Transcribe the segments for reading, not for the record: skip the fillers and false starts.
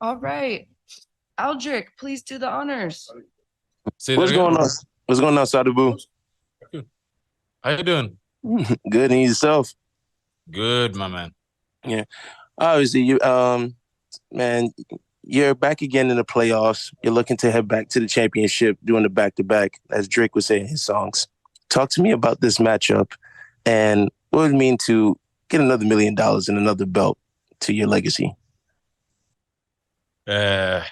All right. Aldrich, please do the honors. Say that What's again. going on? What's going on, Sadibou? Good. How you doing? Good, and yourself? Good, my man. Yeah. Obviously, man, you're back again in the playoffs. You're looking to head back to the championship, doing the back-to-back, as Drake would say in his songs. Talk to me about this matchup and what it would mean to get another $1 million and another belt to your legacy. Uh,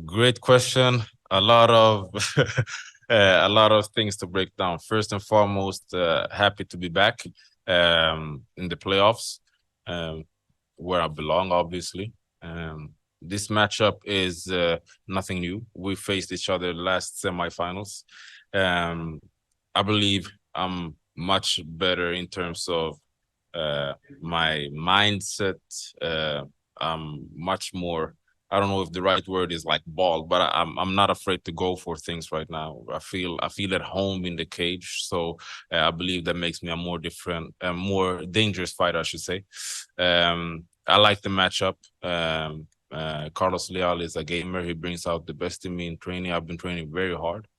Great question. A lot of a lot of things to break down. First and foremost, happy to be back in the playoffs, um, where I belong, obviously. This matchup is nothing new. We faced each other last semifinals. Um, I believe I'm much better in terms of my mindset. I'm much more. I don't know if the right word is like bald, but I'm not afraid to go for things right now. I feel at home in the cage, so I believe that makes me a more different, a more dangerous fighter, I should say. I like the matchup. Carlos Leal is a gamer. He brings out the best in me in training. I've been training very hard.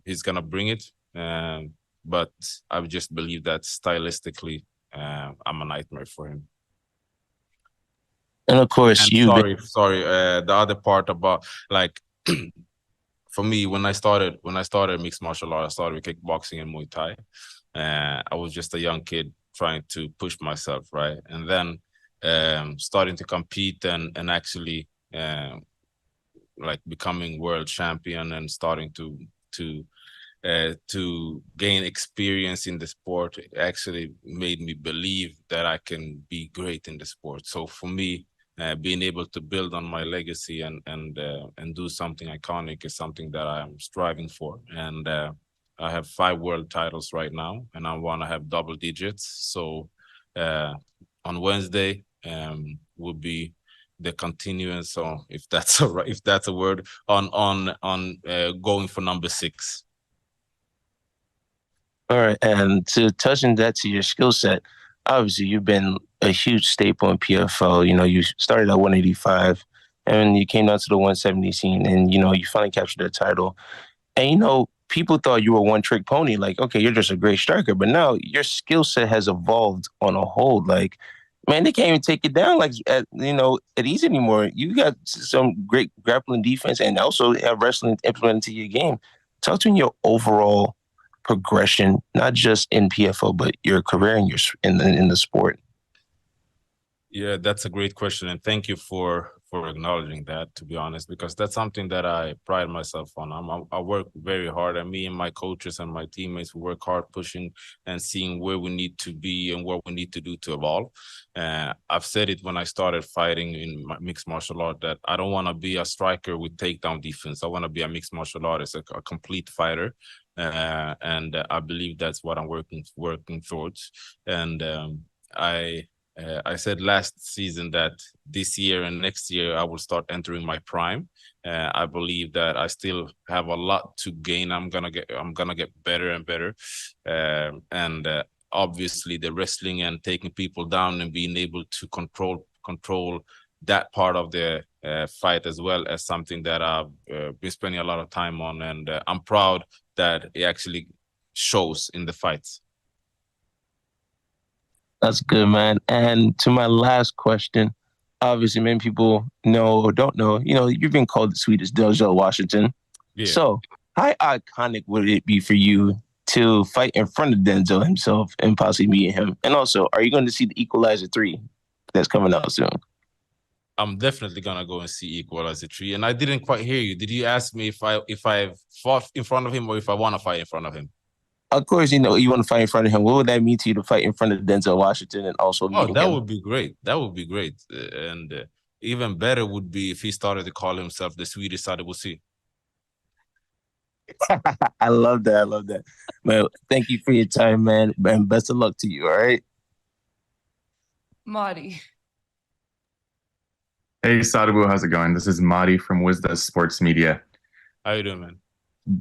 He's gonna bring it, but I just believe that stylistically, I'm a nightmare for him. And of course, And sorry. The other part about like for me, when I started mixed martial arts, I started with kickboxing and Muay Thai. I was just a young kid trying to push myself, right? And then starting to compete and actually like becoming world champion and starting to gain experience in the sport actually made me believe that I can be great in the sport. So for me, being able to build on my legacy and do something iconic is something that I'm striving for. And I have 5 world titles right now, and I want to have double digits. So on Wednesday will be the continuance. So if that's if that's a word on going for number 6. all right, and to touching that to your skill set, obviously you've been a huge staple in PFL. You know, you started at 185 and you came down to the 170 scene and, you finally captured that title. And, people thought you were one trick pony. Like, okay, you're just a great striker, but now your skill set has evolved on a whole. Like, man, they can't even take it down like at ease anymore. You got some great grappling defense and also have wrestling implemented into your game. Talk to me your overall progression, not just in PFL, but your career in in the sport. Yeah, that's a great question, and thank you for acknowledging that. To be honest, because that's something that I pride myself on. I work very hard, and me and my coaches and my teammates work hard, pushing and seeing where we need to be and what we need to do to evolve. I've said it when I started fighting in mixed martial art that I don't want to be a striker with takedown defense. I want to be a mixed martial artist, a complete fighter. And I believe that's what I'm working towards. And I said last season that this year and next year I will start entering my prime. I believe that I still have a lot to gain. I'm gonna get better and better, and obviously the wrestling and taking people down and being able to control that part of the fight as well as something that I've been spending a lot of time on, and I'm proud that it actually shows in the fights. That's good, man. And to my last question, obviously many people know or don't know, you've been called the sweetest Denzel Washington. Yeah. So how iconic would it be for you to fight in front of Denzel himself and possibly meet him? And also, are you going to see the Equalizer 3 that's coming out soon? I'm definitely gonna go and see Equalizer 3. And I didn't quite hear you. Did you ask me if I've fought in front of him or if I want to fight in front of him? Of course, you want to fight in front of him. What would that mean to you to fight in front of Denzel Washington and also meeting that him? would be great. That would be great. And even better would be if he started to call himself the Swedish Sadibou Sy. I love that. I love that. Man, thank you for your time, man. And best of luck to you, all right? Marty. Hey, Sadibou, how's it going? This is Marty from Wisda Sports Media. How you doing, man?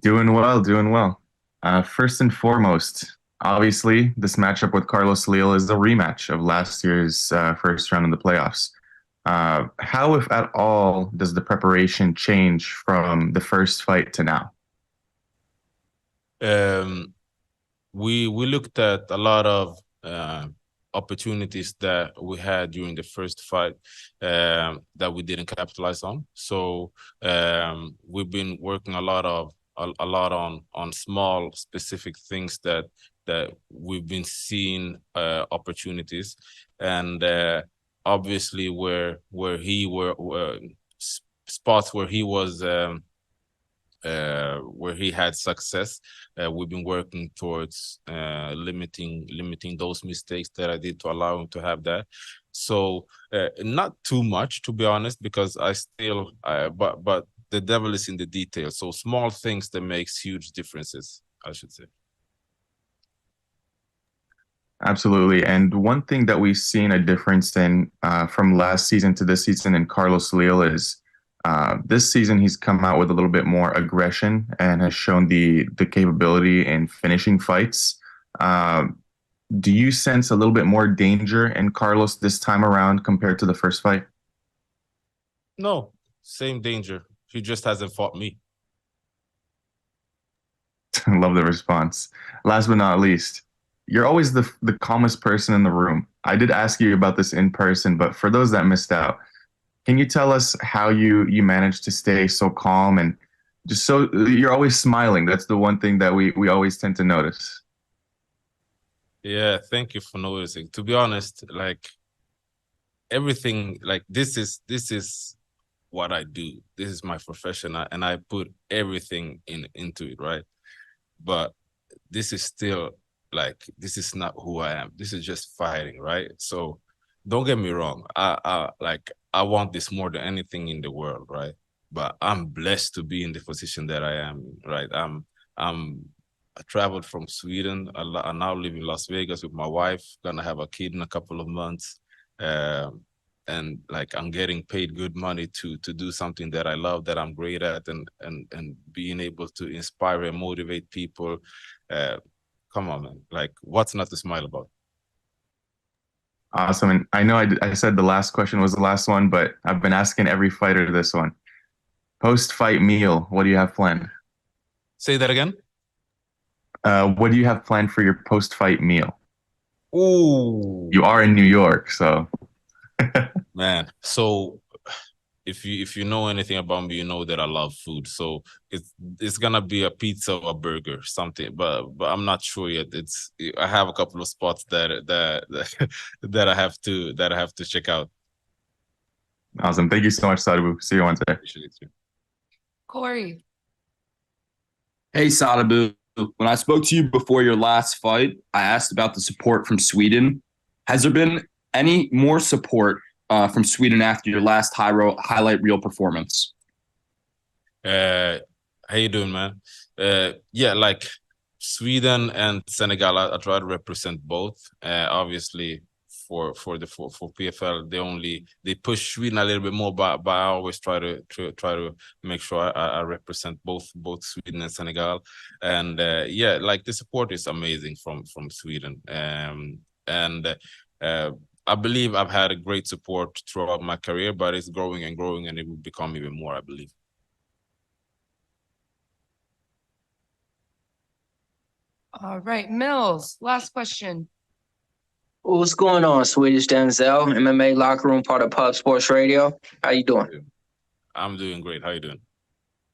Doing well, doing well. First and foremost, obviously, this matchup with Carlos Leal is a rematch of last year's first round of the playoffs. How, if at all, does the preparation change from the first fight to now? We looked at a lot of opportunities that we had during the first fight that we didn't capitalize on. So we've been working a lot on small specific things that we've been seeing opportunities, and obviously spots where he was where he had success. We've been working towards limiting those mistakes that I did to allow him to have that. So not too much, to be honest, because I still but the devil is in the details. So small things that makes huge differences, I should say. Absolutely. And one thing that we've seen a difference in from last season to this season in Carlos Leal is this season he's come out with a little bit more aggression and has shown the capability in finishing fights. Do you sense a little bit more danger in Carlos this time around compared to the first fight? No, same danger. He just hasn't fought me. Love the response. Last but not least, you're always the calmest person in the room. I did ask you about this in person, but for those that missed out, can you tell us how you manage to stay so calm and just so you're always smiling? That's the one thing that we always tend to notice. Yeah, thank you for noticing. To be honest, like everything, like this is what I do. This is my profession, and I put everything into it, right? But this is still like, this is not who I am. This is just fighting, right? So don't get me wrong. I want this more than anything in the world, right? But I'm blessed to be in the position that I am, right? I traveled from Sweden. I now live in Las Vegas with my wife. Gonna have a kid in a couple of months, and like I'm getting paid good money to do something that I love, that I'm great at, and being able to inspire and motivate people. Come on, man! Like, what's not to smile about? Awesome. And I know I said the last question was the last one, but I've been asking every fighter this one. Post-fight meal, what do you have planned? Say that again. What do you have planned for your post-fight meal? Ooh, You are in New York, so. man. So if you know anything about me, you know that I love food. So it's gonna be a pizza or a burger, something. But I'm not sure yet. I have a couple of spots that I have to check out. Awesome. Thank you so much, Sadibou. See you Wednesday. Corey. Hey, Sadibou. When I spoke to you before your last fight, I asked about the support from Sweden. Has there been any more support from Sweden after your last highlight reel performance? How you doing, man? Yeah, like Sweden and Senegal, I try to represent both. Obviously, for PFL, they push Sweden a little bit more, but I always try to make sure I represent both Sweden and Senegal. And yeah, like the support is amazing from Sweden. And I believe I've had a great support throughout my career, but it's growing and growing, and it will become even more, I believe. All right, Mills, last question. What's going on, Swedish Denzel, MMA Locker Room, part of Pub Sports Radio? How you doing? I'm doing great. How you doing?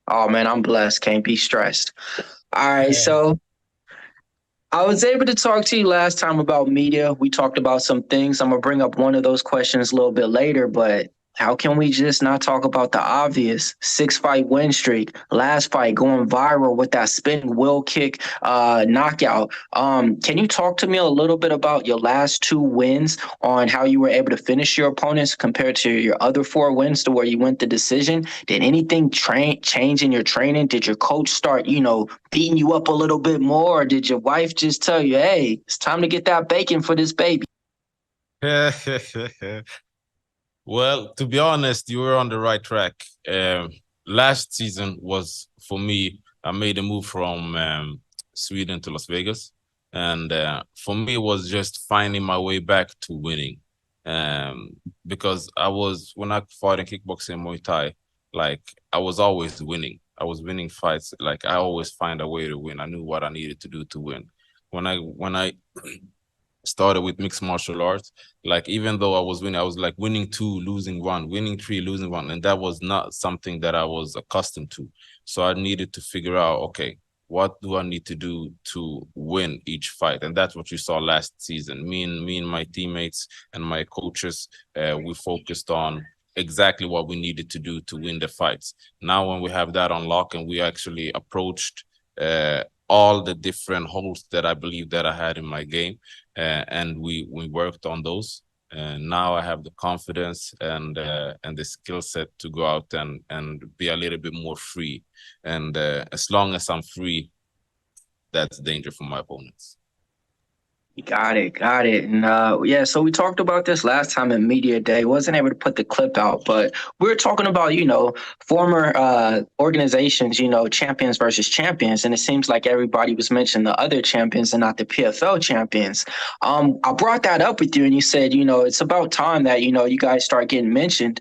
Oh, man, I'm blessed. Can't be stressed. All right, so I was able to talk to you last time about media. We talked about some things. I'm going to bring up one of those questions a little bit later, but how can we just not talk about the obvious 6-fight win streak? Last fight going viral with that spin wheel kick knockout. Can you talk to me a little bit about your last 2 wins on how you were able to finish your opponents compared to your other 4 wins to where you went the decision? Did anything change in your training? Did your coach start, beating you up a little bit more? Or did your wife just tell you, hey, it's time to get that bacon for this baby? Well, to be honest, you were on the right track. Last season was, for me, I made a move from Sweden to Las Vegas. And for me, it was just finding my way back to winning. Because when I fought in kickboxing and Muay Thai, like I was always winning. I was winning fights. Like I always find a way to win. I knew what I needed to do to win. When I started with mixed martial arts, like even though I was winning, I was like winning 2, losing 1, winning 3, losing 1, and that was not something that I was accustomed to. So I needed to figure out, okay, what do I need to do to win each fight? And that's what you saw last season. Me and my teammates and my coaches, we focused on exactly what we needed to do to win the fights. Now, when we have that on lock and we actually approached all the different holes that I believe that I had in my game, and we worked on those. And now I have the confidence and the skill set to go out and be a little bit more free. And as long as I'm free, that's danger for my opponents. Got it. And yeah, so we talked about this last time in Media Day. Wasn't able to put the clip out, but we were talking about, former organizations, champions versus champions. And it seems like everybody was mentioning the other champions and not the PFL champions. I brought that up with you and you said, it's about time that, you guys start getting mentioned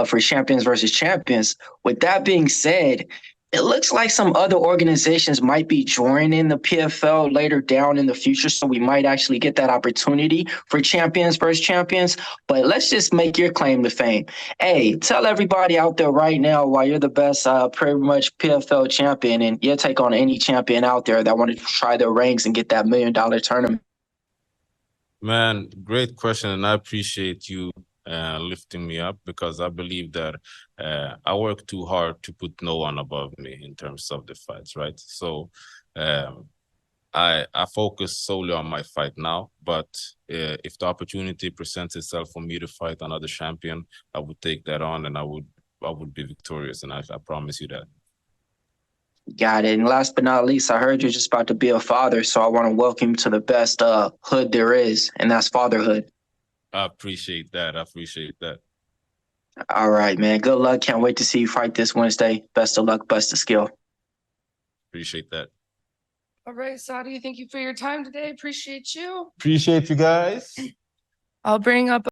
for champions versus champions. With that being said, it looks like some other organizations might be joining the PFL later down in the future, so we might actually get that opportunity for champions versus champions. But let's just make your claim to fame. Hey, tell everybody out there right now why you're the best pretty much PFL champion, and your take on any champion out there that wanted to try their ranks and get that $1 million tournament. Man, great question, and I appreciate you lifting me up, because I believe that I work too hard to put no one above me in terms of the fights, right? So I focus solely on my fight now, but if the opportunity presents itself for me to fight another champion, I would take that on, and I would be victorious, and I promise you that. Got it. And last but not least, I heard you're just about to be a father, so I want to welcome you to the best hood there is, and that's fatherhood. I appreciate that. All right, man. Good luck. Can't wait to see you fight this Wednesday. Best of luck, best of skill. Appreciate that. All right, Sadi, thank you for your time today. Appreciate you. Appreciate you guys. I'll bring up